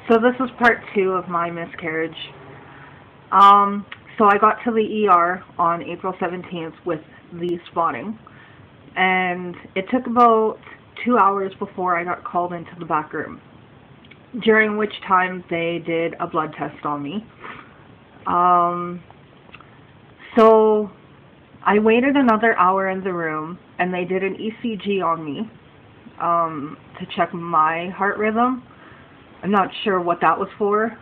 So this is part 2 of my miscarriage. So I got to the ER on April 17th with the spotting, and it took about 2 hours before I got called into the back room, during which time they did a blood test on me. So I waited another hour in the room, and they did an ECG on me to check my heart rhythm. I'm not sure what that was for.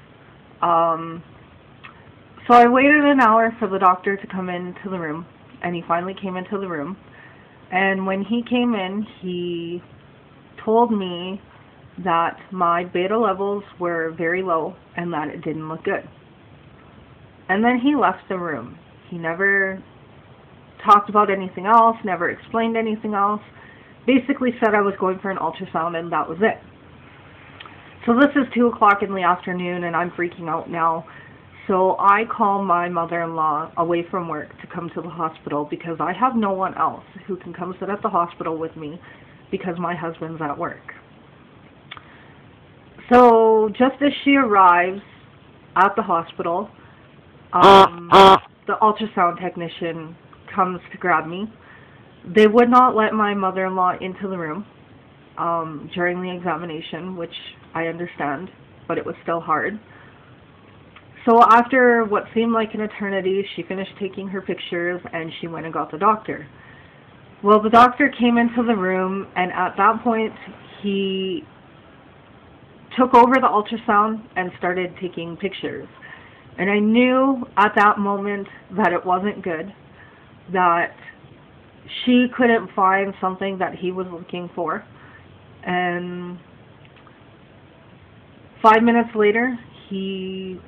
So I waited an hour for the doctor to come into the room, and he finally came into the room. And when he came in, he told me that my beta levels were very low and that it didn't look good. And then he left the room. He never talked about anything else, never explained anything else. Basically said I was going for an ultrasound, and that was it. So this is 2 o'clock in the afternoon, and I'm freaking out now. So I call my mother-in-law away from work to come to the hospital because I have no one else who can come sit at the hospital with me because my husband's at work. So just as she arrives at the hospital, the ultrasound technician comes to grab me. They would not let my mother-in-law into the room during the examination, which I understand, but it was still hard. So after what seemed like an eternity, she finished taking her pictures and she went and got the doctor. Well, the doctor came into the room, and at that point he took over the ultrasound and started taking pictures. And I knew at that moment that it wasn't good, that she couldn't find something that he was looking for. And 5 minutes later, he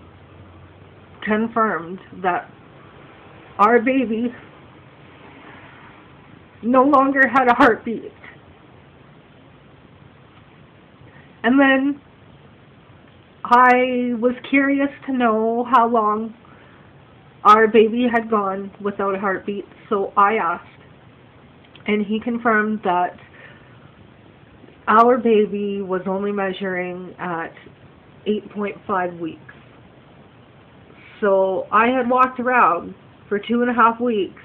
confirmed that our baby no longer had a heartbeat. And then I was curious to know how long our baby had gone without a heartbeat, so I asked, and he confirmed that our baby was only measuring at 8.5 weeks. So I had walked around for 2.5 weeks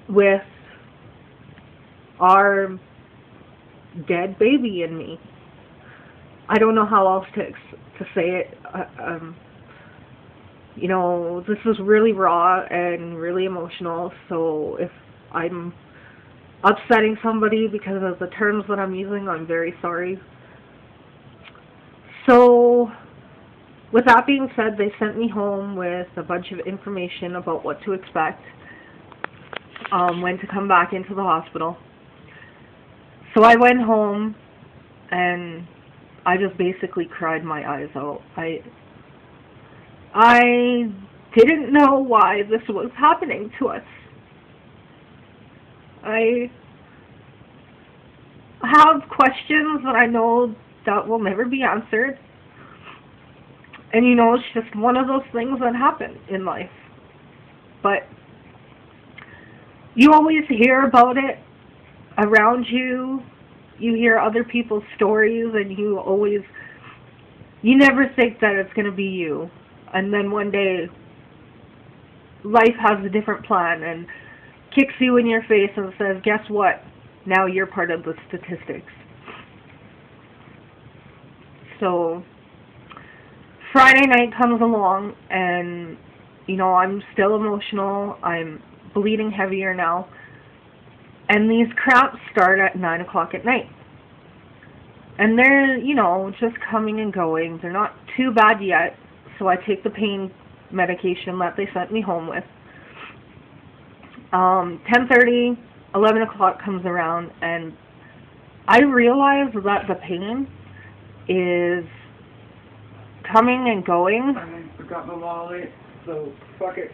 with our dead baby in me. I don't know how else to say it. You know, this is really raw and really emotional, so if I'm upsetting somebody because of the terms that I'm using, I'm very sorry. So with that being said, they sent me home with a bunch of information about what to expect, when to come back into the hospital. So I went home and I just basically cried my eyes out. I didn't know why this was happening to us. I have questions that I know that will never be answered. And you know, it's just one of those things that happen in life. But you always hear about it around you. You hear other people's stories, and you never think that it's going to be you. And then one day, life has a different plan and kicks you in your face and says, guess what? Now you're part of the statistics. So Friday night comes along, and you know, I'm still emotional. I'm bleeding heavier now, and these cramps start at 9 o'clock at night, and they're, you know, just coming and going. They're not too bad yet, so I take the pain medication that they sent me home with. 10:30, 11 o'clock comes around, and I realize that the pain is coming and going. I forgot my wallet, so fuck it.